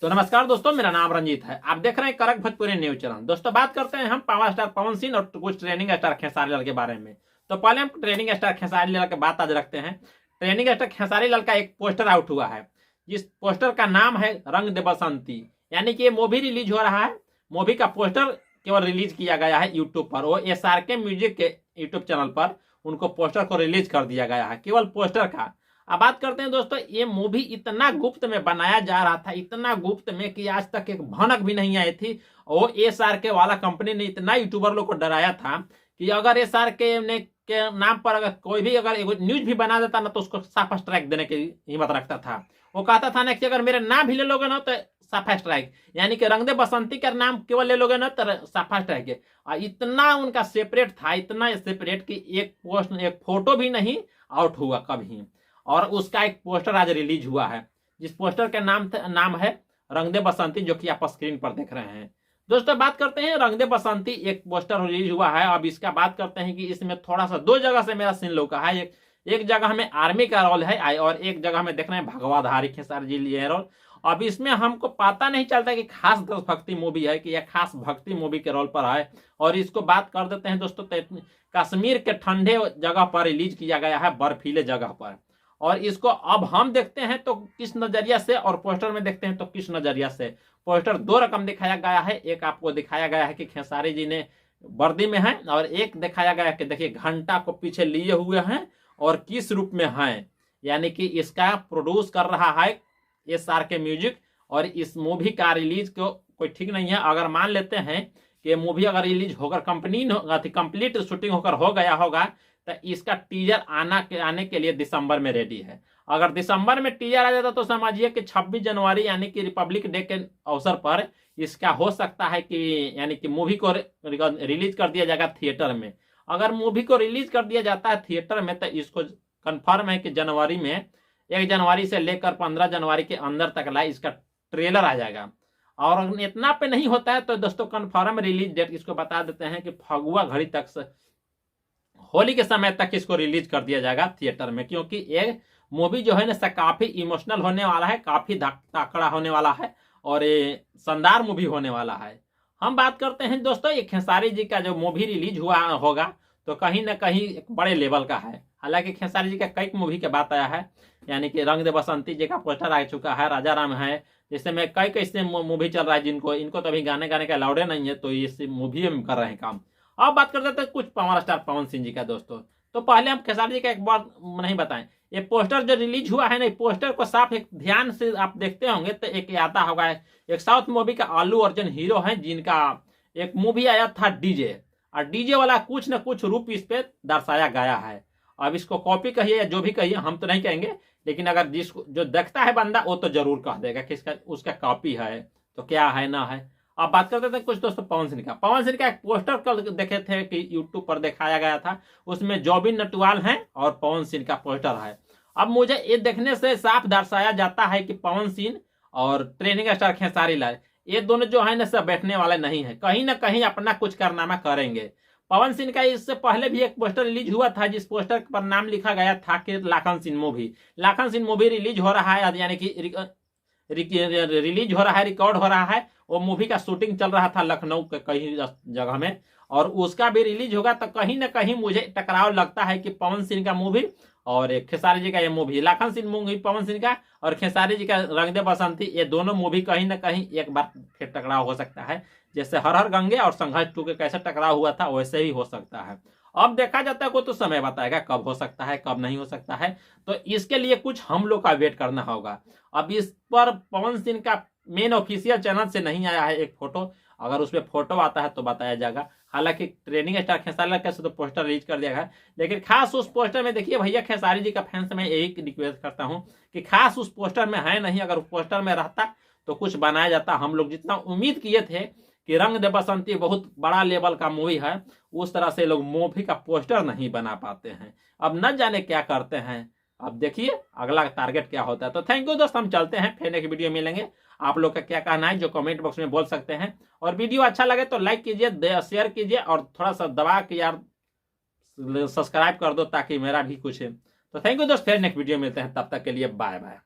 तो नमस्कार दोस्तों, मेरा नाम रंजीत है। आप देख रहे हैं करक भोजपुरी न्यूज चैनल। दोस्तों बात करते हैं हम पावर स्टार पवन सिंह और कुछ ट्रेनिंग स्टार खेसारी लाल के बारे में। तो पहले हम ट्रेनिंग स्टार खेसारी लाल की बात आज रखते हैं। ट्रेनिंग स्टार खेसारी लाल का एक पोस्टर आउट हुआ है, जिस पोस्टर का नाम है रंग दे बसंती। यानी कि ये मूवी रिलीज हो रहा है। मूवी का पोस्टर केवल रिलीज किया गया है यूट्यूब पर, वो SRK म्यूजिक के यूट्यूब चैनल पर उनको पोस्टर को रिलीज कर दिया गया है, केवल पोस्टर का। अब बात करते हैं दोस्तों, ये मूवी इतना गुप्त में बनाया जा रहा था, इतना गुप्त में कि आज तक एक भनक भी नहीं आई थी। और SRK वाला कंपनी ने इतना यूट्यूबर लोग को डराया था कि अगर SRK ने के नाम पर अगर कोई भी अगर न्यूज भी बना देता ना, तो उसको साफा स्ट्राइक देने की हिम्मत रखता था। वो कहता था ना कि अगर मेरे नाम भी ले लोगे ना तो साफा स्ट्राइक, यानी कि रंग दे बसंती का नाम केवल ले लोगे ना तो साफा स्ट्राइक है। इतना उनका सेपरेट था, इतना सेपरेट कि एक पोस्ट एक फोटो भी नहीं आउट हुआ कभी। और उसका एक पोस्टर आज रिलीज हुआ है, जिस पोस्टर का नाम है रंग दे बसंती, जो कि आप स्क्रीन पर देख रहे हैं। दोस्तों बात करते हैं रंग दे बसंती, एक पोस्टर रिलीज हुआ है। अब इसका बात करते हैं कि इसमें थोड़ा सा दो जगह से मेरा सीन लौका है। एक जगह में आर्मी का रोल है और एक जगह में देख रहे हैं भगवाधारी खेसारी जी लिए रोल। अब इसमें हमको पता नहीं चलता कि खास देशभक्ति मूवी है कि यह खास भक्ति मूवी के रोल पर है। और इसको बात कर देते हैं दोस्तों, कश्मीर के ठंडे जगह पर रिलीज किया गया है, बर्फीले जगह पर। और इसको अब हम देखते हैं तो किस नजरिया से, और पोस्टर में देखते हैं तो किस नजरिया से। पोस्टर दो रकम दिखाया गया है। एक आपको दिखाया गया है कि खेसारी जी ने वर्दी में है, और एक दिखाया गया है कि देखिए घंटा को पीछे लिए हुए हैं और किस रूप में है। यानी कि इसका प्रोड्यूस कर रहा है SRK म्यूजिक। और इस मूवी का रिलीज को कोई ठीक नहीं है। अगर मान लेते हैं कि मूवी अगर रिलीज होकर कंप्लीट शूटिंग होकर हो गया होगा, तो इसका टीजर आने के लिए दिसंबर में रेडी है। अगर दिसंबर में टीजर आ जाता तो समझिए कि 26 जनवरी यानी कि रिपब्लिक डे के अवसर पर इसका हो सकता है कि यानी कि मूवी को रिलीज कर दिया जाएगा थिएटर में। अगर मूवी को रिलीज कर दिया जाता है थिएटर में, तो इसको कंफर्म है कि जनवरी में 1 जनवरी से लेकर 15 जनवरी के अंदर तक ला इसका ट्रेलर आ जाएगा। और इतना पे नहीं होता है तो दोस्तों कंफर्म रिलीज डेट इसको बता देते हैं कि फगुआ घड़ी तक से, होली के समय तक इसको रिलीज कर दिया जाएगा थिएटर में। क्योंकि ये मूवी जो है ना काफी इमोशनल होने वाला है, काफी तकड़ा होने वाला है और ये शानदार मूवी होने वाला है। हम बात करते हैं दोस्तों, ये खेसारी जी का जो मूवी रिलीज हुआ होगा तो कहीं ना कहीं एक बड़े लेवल का है। हालांकि खेसारी जी का कई मूवी के बात आया है, यानी कि रंग दे बसंती जी का पोस्टर आ चुका है, राजा राम है, जिससे में कई से मूवी चल रहा है इनको तो अभी गाने का अलाउडे नहीं है, तो इस मूवी में कर रहे हैं काम। अब बात करते हैं कुछ पावर स्टार पवन सिंह जी का दोस्तों। तो पहले हम खेसारी जी का एक बार नहीं बताएं, ये पोस्टर जो रिलीज हुआ है ना, पोस्टर को साफ एक ध्यान से आप देखते होंगे तो एक आता होगा, एक साउथ मूवी का अल्लू अर्जुन हीरो है, जिनका एक मूवी आया था डीजे, और डीजे वाला कुछ न कुछ रूप इस पे दर्शाया गया है। अब इसको कॉपी कहिए या जो भी कहिए, हम तो नहीं कहेंगे, लेकिन अगर जिसको जो देखता है बंदा वो तो जरूर कह देगा कि इसका उसका कॉपी है, तो क्या है ना है। अब बात करते थे कुछ दोस्तों पवन सिंह का एक पोस्टर कल देखे थे कि यूट्यूब पर दिखाया गया था, उसमें जॉबिन नटवाल हैं और पवन सिंह का पोस्टर है। अब मुझे ये देखने से साफ दर्शाया जाता है कि पवन सिंह और ट्रेनिंग स्टार खेसारी लाल, ये दोनों जो है ना सब बैठने वाले नहीं है, कहीं ना कहीं अपना कुछ कारनामा करेंगे। पवन सिंह का इससे पहले भी एक पोस्टर रिलीज हुआ था, जिस पोस्टर पर नाम लिखा गया था कि लाखन सिंह मूवी रिलीज हो रहा है, यानी कि रिलीज हो रहा है, रिकॉर्ड हो रहा है। वो मूवी का शूटिंग चल रहा था लखनऊ के कई जगह में, और उसका भी रिलीज होगा। तो कहीं ना कहीं मुझे टकराव लगता है कि पवन सिंह का मूवी और खेसारी जी का ये मूवी, लाखन सिंह मूवी पवन सिंह का और खेसारी जी का रंग दे बसंती, ये दोनों मूवी कहीं ना कहीं एक बार फिर टकराव हो सकता है। जैसे हर हर गंगे और संघर्ष 2 के कैसे टकराव हुआ था, वैसे ही हो सकता है। अब देखा जाता है, को तो समय बताएगा कब हो सकता है कब नहीं हो सकता है। तो इसके लिए कुछ हम लोग का वेट करना होगा। अब इस पर पवन सिंह का मेन ऑफिशियल चैनल से नहीं आया है एक फोटो, अगर उसमें फोटो आता है तो बताया जाएगा। हालांकि ट्रेनिंग स्टार खेसारी लाल कैसे तो पोस्टर रिलीज कर दिया गया, लेकिन खास उस पोस्टर में देखिए भैया, खेसारी जी का फैंस मैं यही रिक्वेस्ट करता हूं कि खास उस पोस्टर में है नहीं, अगर पोस्टर में रहता तो कुछ बनाया जाता। हम लोग जितना उम्मीद किए थे कि रंग दे बसंती बहुत बड़ा लेवल का मूवी है, उस तरह से लोग मूवी का पोस्टर नहीं बना पाते हैं। अब न जाने क्या करते हैं, अब देखिए अगला टारगेट क्या होता है। तो थैंक यू दोस्त, हम चलते हैं, फिर एक वीडियो मिलेंगे। आप लोग का क्या कहना है जो कमेंट बॉक्स में बोल सकते हैं, और वीडियो अच्छा लगे तो लाइक कीजिए, शेयर कीजिए, और थोड़ा सा दबा के यार सब्सक्राइब कर दो ताकि मेरा भी कुछ है। तो थैंक यू दोस्त, फिर नेक्स्ट वीडियो मिलते हैं, तब तक के लिए बाय बाय।